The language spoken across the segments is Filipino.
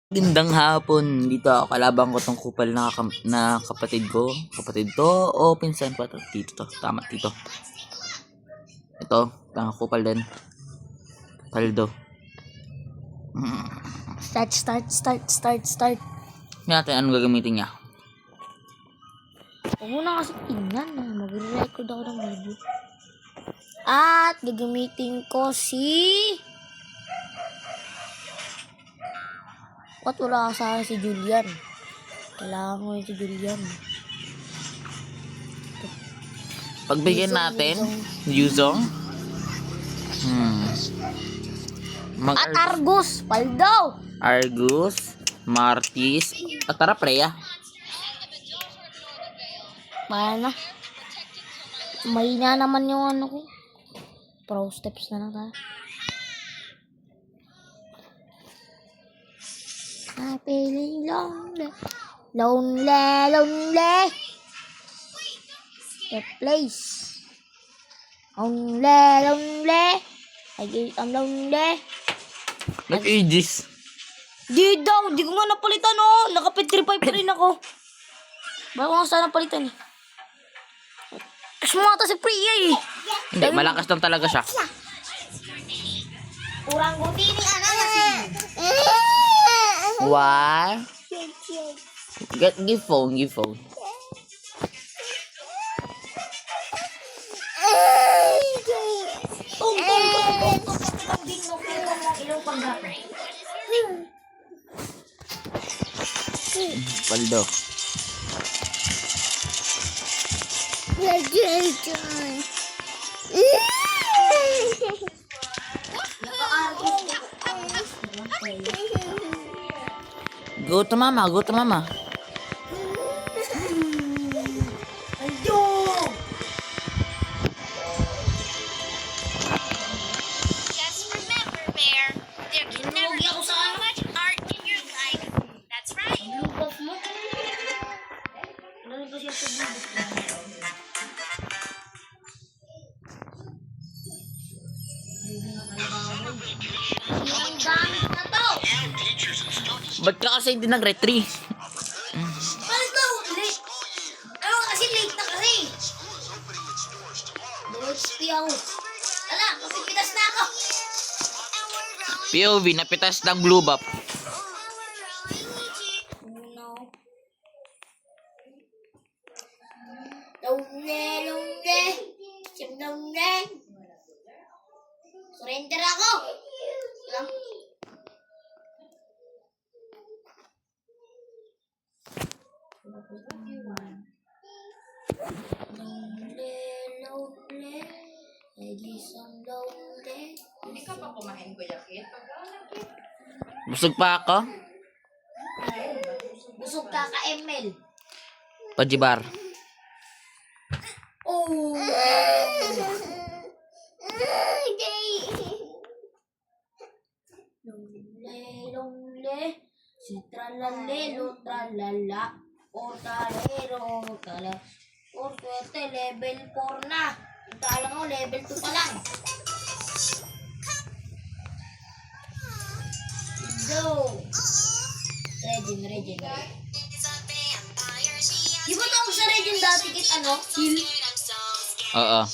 Gandang hapon. Dito ako, kalabang ko tong kupal na kapatid ko. Kapatid to o pinsan pa to? Tito to. Tama, tito. Ito, kupal din. Paldo. Start. Ngayon natin anong gagamitin niya. Huwag mo na kasi tingnan na. Mag-record ako ng video. At gagamitin ko si... Ba't wala ka sa akin si Julian? Kailangan mo yun si Julian. Pagbigyan natin, Yuzong. At Argus, Paldo! Argus, Martis, at tara Freya. Mahal na. Mahina naman yung ano ko. Pro steps na lang tayo. I'm feeling lonely. Lonely. The place. Lonely. I'm lonely. Nag-aegis. Di daw, di ko nga napalitan oh. Naka-P35 pa rin ako. Bago nga sana napalitan eh. Sumata si Priya eh. Hindi, malakas lang talaga siya. Kurang guti ni anak. Why? Give phone. Paldo. Go to mama. Just remember, Bear, there can never be so much art in your life. That's right. Ba't ka kasi hindi nag-retry? Bakit daw? Late. Ano kasi late na kasi. HP ako. Ala, kasi pinas na ako. POV, napitas ng blue buff. No. Lonely. Siyem lonely. Surrender ako. Lang. Lonely. Edison lonely. Hindi ka pa kumain ko, Yakit? Busog pa ako. Busog ka ka-ML. Pajibar. Oh. Lonely. Si tralalelo, tralala. O talero, tala. O swerte, level 4 na. Kala ko, level 2 pa lang. Go. Regin. Di ba tawag sa Regin dati kit ano? Heal? Oo.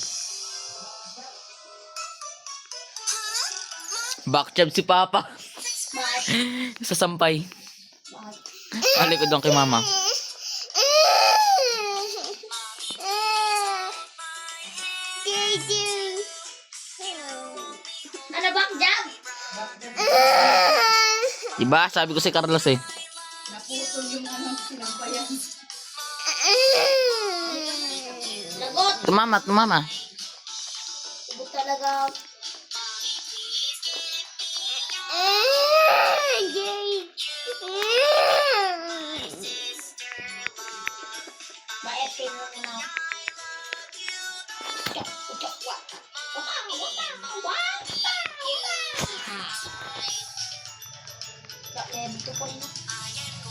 Backjab si Papa. Bakit? Sa sampay. Bakit? Alikod doon kay Mama. Ano ba, jab? Diba? Sabi ko si Carlos eh. Naputol yung anong sinampayan. Lagot. Tumama. Lagot talaga. Ma-FK mo na. Level 2 pa rin na.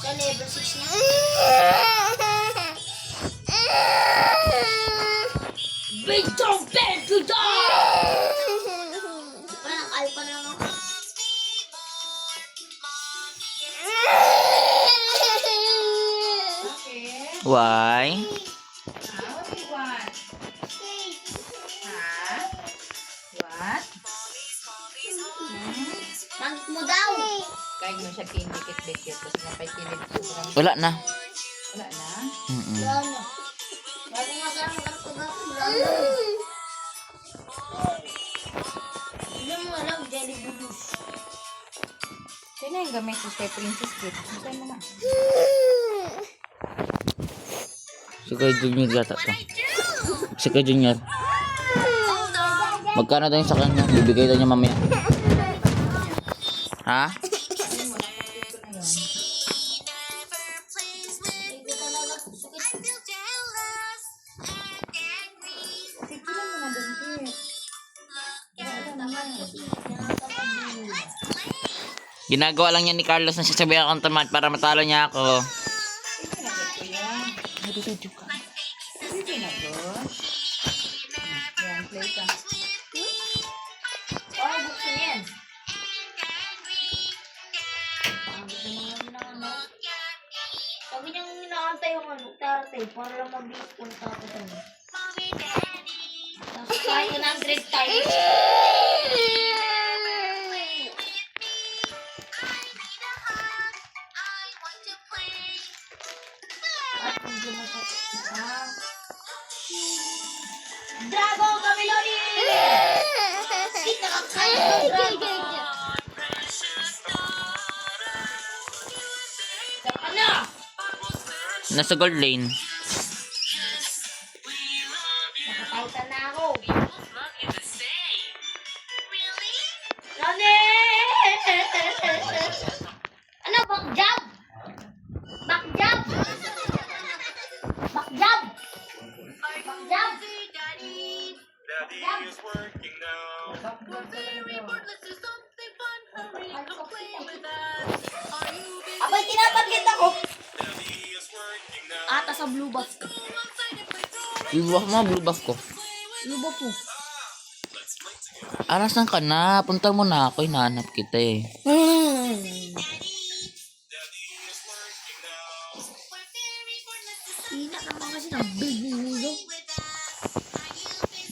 Sa level 6 na. Big Dog Big Dog! Parang alpha na lang ako. Why? What do you want? Ha? What? Pangit mo daw. Kaya mo siya pinikit-dikit. Tapos napay-kilid ko. Wala na. Wala na? Mm-mm. Ano? Bago nga saan ang kagapag. Hindi mo alam, jelly budus. Sino yung gamit ko kay Princess Kit? Saan mo na? Si Kuya Junior yata to. Si Kuya Junior. Magkano daw yung sa kanya? Bibigay daw niya mamaya. Ha? Picture mo na doon, Kit. Ginagawa lang yan ni Carlos na sasabihan akong tamad para matalo niya ako. Picture na doon. Yan, play ka. Oh, buksan yan. Pangit na naman na ano. Sabi niyang inaantay yung ano, tarte, para lang mabilis kung tapos ano. Tapos kahit 100 times. At hindi mo sa Dragon Camiloni! Kita ka kayo ng Dragon! Saka na! Nasa gold lane. Nakataytan na ako. Nani! Ano? Back jab? Back jab? Back jab? Back jab? Abay, tinatanggit ako. Ata sa blue buff. Blue buff mo, blue buff ko. Blue buff mo. Arasan ka na. Punta mo na ako. Hinahanap kita eh. Ina naman kasi ng big ulo.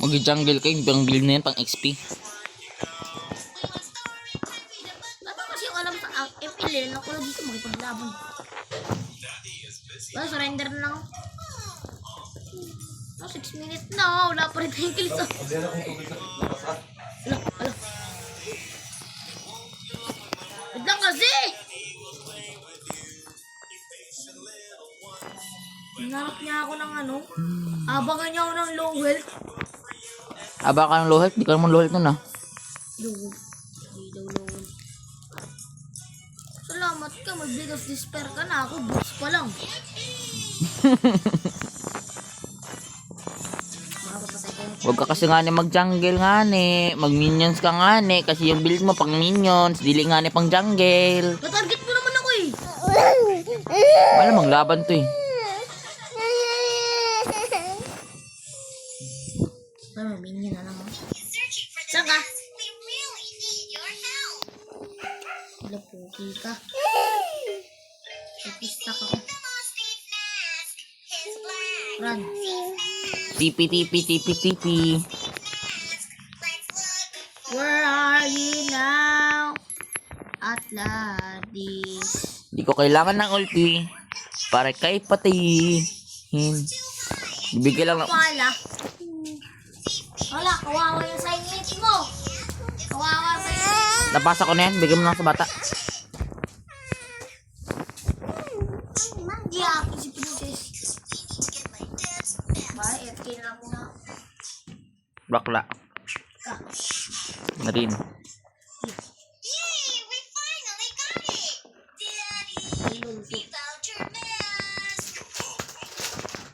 Mag-jungle kayo. Yung build na yan pang XP. Dapat kasi yung alam sa FL, ako lang dito makipaglaban. Well, surrender na lang ako. No, 6 minutes na. Wala pa rin tayong kills. Ala, ala. Wait lang kasi! Hinarap niya ako ng ano. Abangan niya ako ng low health. Aba ka ng low health. Di ka naman low health nun ah. Low health. Hindi daw low health. Salamat ka. Mag-Blade of Despair ka na. Ako, boots pa lang. Makapapatay ko yung Huwag ka kasi nga ni mag-jungle nga ni. Mag-minions ka nga ni. Kasi yung build mo pang minions. Dili nga ni pang jungle. natarget mo naman ako eh. Wala mang laban to eh. Ano, minion na lang ako. Saan ka? Wala puki ka. Napista ka ko. Run. TP, TP, TP, TP. Where are you now? Atlantis. Di ko kailangan ng ulti. Para kay patihin. Ibigay lang ng... Wala. Wala, kawawa yung silent mo. Kawawa sa silent. Napasa ko na yan. Bigay mo lang sa bata. Di ako si Princess. Bye, FK na lang muna. Bakla. Ka. Na rin.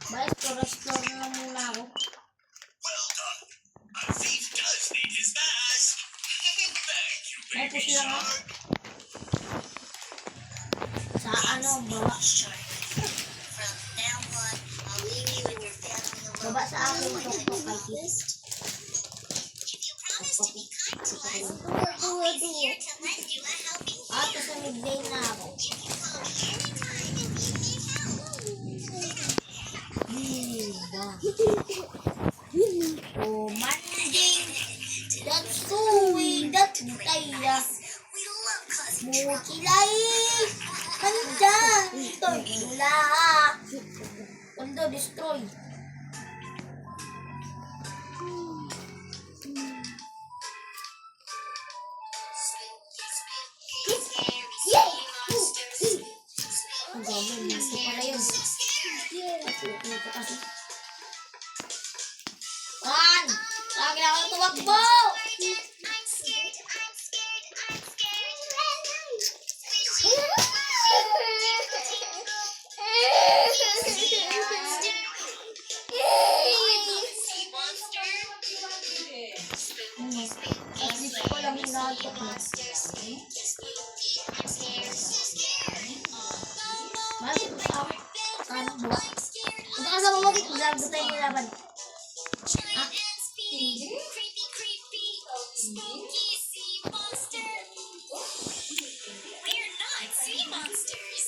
Bye, explore na lang muna ako. May push lang ako. Sa ano, baba. Baba sa akin ito kay Kit. At sa mid-lane na ako. Nandyan! Ito, wala. Kondo, destroy. Ang gawin, nasa pala yun. Ito kasi. An! Lagi na ako tumakbo! At least ko lang hinahanap mo. Bakit ako? Ano ba? Punta ka sa mamagit, maglago tayo yung laban. Ah, hindi. We're not sea monsters.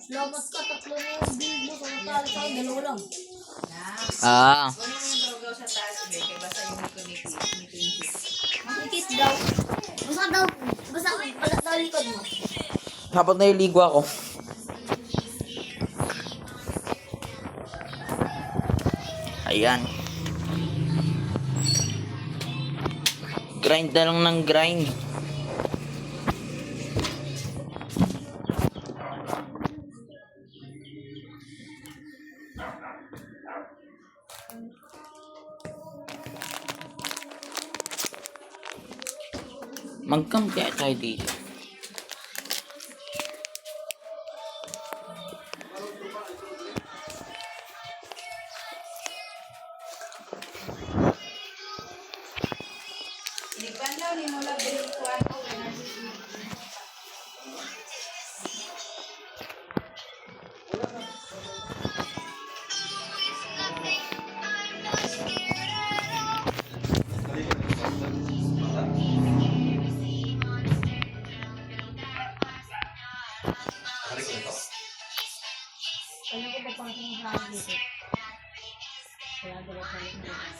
Salamat ka, tatlo na yung build mo. Samantala sa akin, dalawa lang. Ah, Ano yung drogaw sa taas, be? Kaya basta yung committee. Makikit daw. Basta daw. Basta daw likod mo. habang naliligo ako. Ayan. Grind na lang ng grind. Mag-camp kaya tayo dito. Ilikpan daw ni mula bilikuan ko. Ano ko ba pang sinasabi dito? Kaya dalawa sa likod.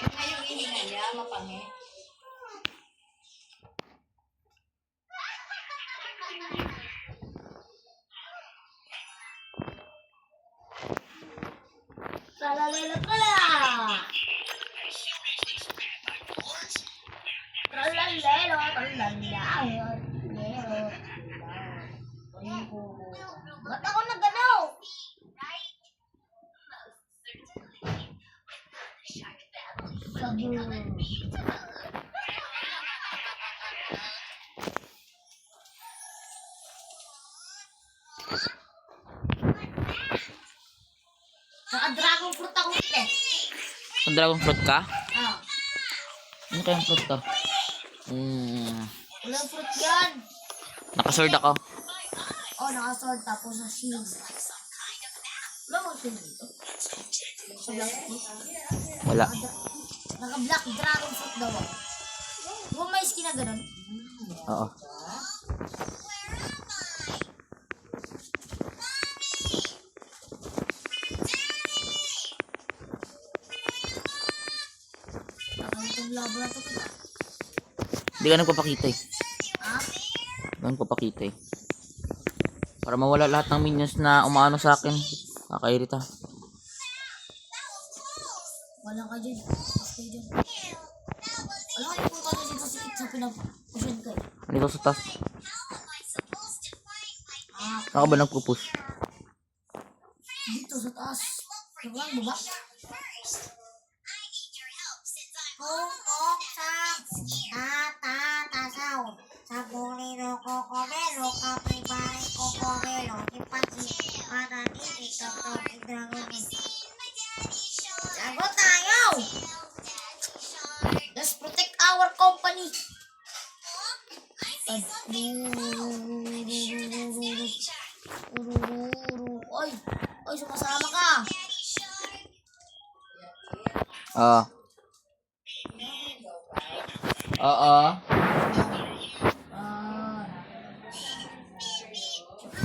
Yung ngayong hininga niya, mapangi. Tralalelo pala! Tralalelo, tralalelo. Ba't ako nagalaw? Sabi. Naka-dragon fruit ako ulit. Ang dragon fruit ka? Ah, Ano kayang fruit to? walang fruit yan. Nakasword ako. Oh, naka-sword tapos sa shield. Wala mo shield dito. Sa black fruit. Wala. Naka-black dragon fruit daw ako. Di ba may skin na ganun? Oo. Ang itong labo na to. Hindi ka nagpapakita eh. Ah? Hindi ka nagpapakita eh. Para mawala lahat ng minions na umaano sa akin. Kakairita. Wala ka dyan. Stay dyan. Wala ka yung punta dito sa pinag-pushan ka eh. Dito sa taas. Ah, Ako ba nagpupush? dito sa taas. Walang baba. Tasaw. Sabulino kokomelo, kapibari kokomelo, ipasi, mananini, kapag dragon. Sagot tayo! Let's protect our company. Pag Oy! Oy, sumasama ka! Oo. Oo.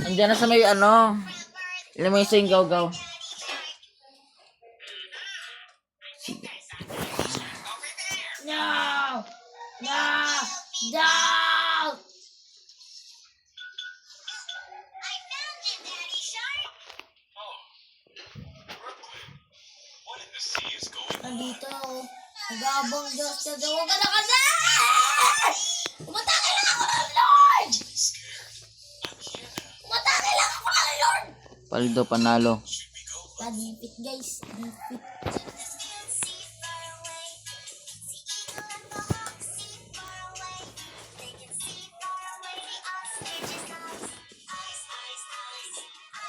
Andiyan na sa may ano. Ilan mo yung gaw-gaw. No! No! No! I found it, Daddy Shark. Nandito ako. Nag-aabang Diyos na daw. Huwag ka na kasi! Umatake lang ako ng Lord! Umatake lang ako ng Lord! Paldo, panalo. Dipit guys. Dipit.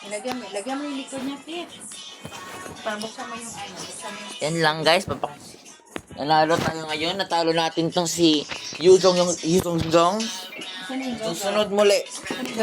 Lagyan mo yung likod niya, Pit. Para buksan mo yung ano. Buksan mo yung... Yan lang guys. Nanalo tayo ngayon. Natalo natin tong si Yuzong Jong. Saan yung Susunod muli.